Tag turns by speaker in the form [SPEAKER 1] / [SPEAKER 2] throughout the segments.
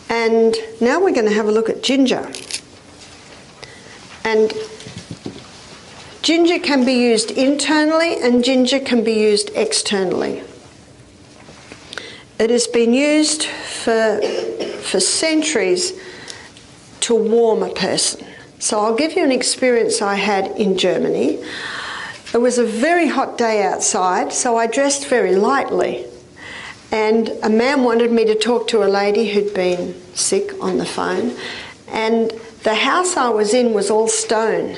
[SPEAKER 1] And now we're going to have a look at ginger. And ginger can be used internally and ginger can be used externally. It has been used for centuries to warm a person. So I'll give you an experience I had in Germany. It was a very hot day outside, so I dressed very lightly. And a man wanted me to talk to a lady who'd been sick on the phone. And the house I was in was all stone.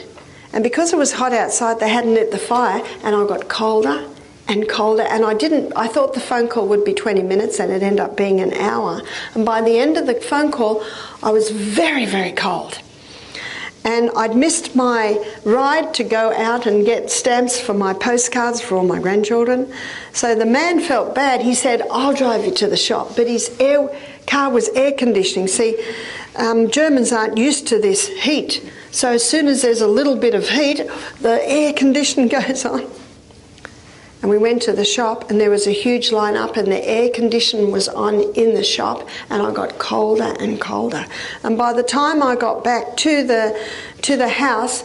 [SPEAKER 1] And because it was hot outside, they hadn't lit the fire, and I got colder and colder. And I thought the phone call would be 20 minutes, and it ended up being an hour. And by the end of the phone call, I was very, very cold. And I'd missed my ride to go out and get stamps for my postcards for all my grandchildren. So the man felt bad. He said, I'll drive you to the shop. But his car was air conditioning. See, Germans aren't used to this heat. So as soon as there's a little bit of heat, the air condition goes on. And we went to the shop, and there was a huge line up, and the air condition was on in the shop, and I got colder and colder. And by the time I got back to the house,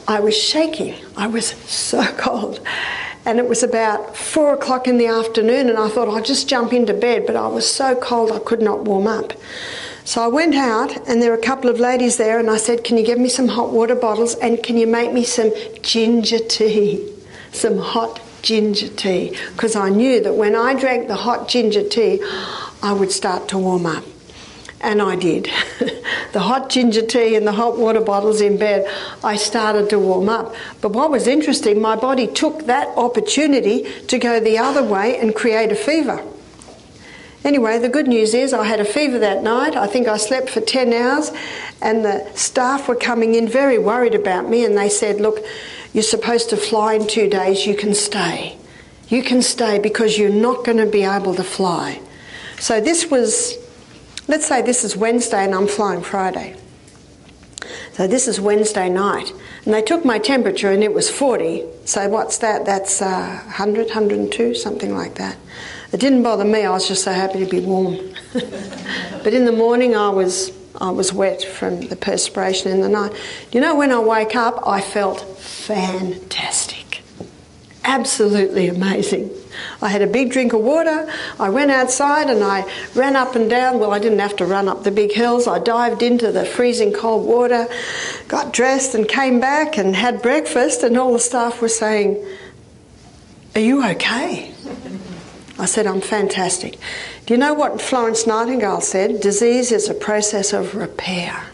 [SPEAKER 1] I was shaking. I was so cold. And it was about 4 o'clock in the afternoon, and I thought I'll just jump into bed, but I was so cold I could not warm up. So I went out, and there were a couple of ladies there, and I said, can you give me some hot water bottles, and can you make me some ginger tea, some hot ginger tea, because I knew that when I drank the hot ginger tea, I would start to warm up. And I did. The hot ginger tea and the hot water bottles in bed, I started to warm up. But what was interesting, my body took that opportunity to go the other way and create a fever. Anyway, the good news is I had a fever that night. I think I slept for 10 hours, and the staff were coming in very worried about me, and they said, look, you're supposed to fly in 2 days, you can stay. You can stay because you're not going to be able to fly. So this was, let's say this is Wednesday and I'm flying Friday. So this is Wednesday night. And they took my temperature and it was 40. So what's that? That's 100, 102, something like that. It didn't bother me, I was just so happy to be warm. But in the morning I was wet from the perspiration in the night. You know, when I wake up, I felt fantastic. Absolutely amazing. I had a big drink of water. I went outside and I ran up and down. Well, I didn't have to run up the big hills. I dived into the freezing cold water, got dressed and came back and had breakfast, and all the staff were saying, are you okay? I said, I'm fantastic. Do you know what Florence Nightingale said? Disease is a process of repair.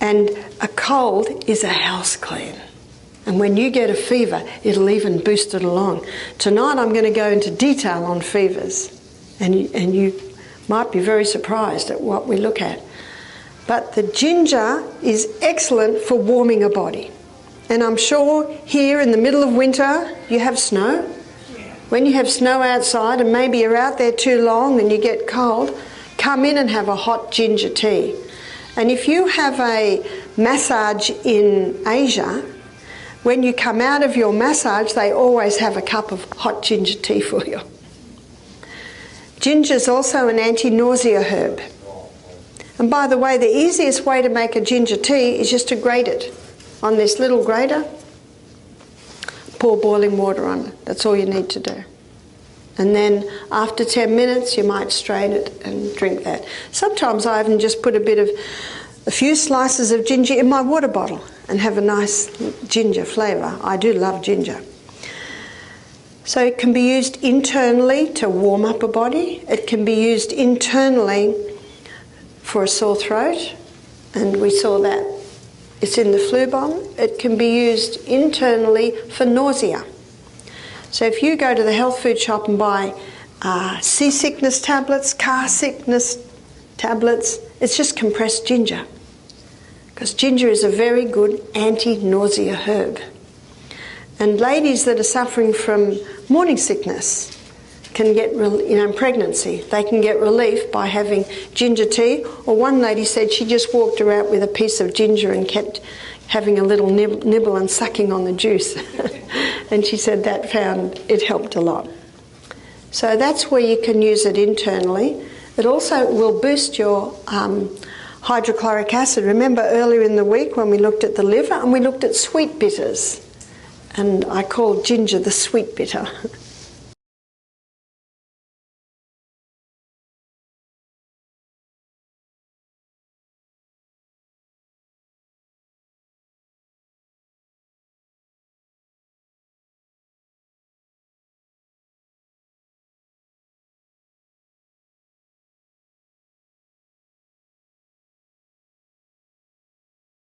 [SPEAKER 1] And a cold is a house clean. And when you get a fever, it'll even boost it along. Tonight I'm going to go into detail on fevers. And you might be very surprised at what we look at. But the ginger is excellent for warming a body. And I'm sure here in the middle of winter you have snow. When you have snow outside and maybe you're out there too long and you get cold, come in and have a hot ginger tea. And if you have a massage in Asia, when you come out of your massage, they always have a cup of hot ginger tea for you. Ginger is also an anti-nausea herb. And by the way, the easiest way to make a ginger tea is just to grate it on this little grater. Pour boiling water on it. That's all you need to do. And then after 10 minutes you might strain it and drink that. Sometimes I even just put a few slices of ginger in my water bottle and have a nice ginger flavour. I do love ginger. So it can be used internally to warm up a body. It can be used internally for a sore throat, and we saw that. It's in the flu bomb. It can be used internally for nausea. So if you go to the health food shop and buy seasickness tablets, car sickness tablets, it's just compressed ginger. Because ginger is a very good anti-nausea herb. And ladies that are suffering from morning sickness can get, pregnancy, they can get relief by having ginger tea. Or one lady said she just walked around with a piece of ginger and kept having a little nibble and sucking on the juice. And she said that found it helped a lot. So that's where you can use it internally. It also will boost your hydrochloric acid. Remember earlier in the week when we looked at the liver and we looked at sweet bitters, and I called ginger the sweet bitter.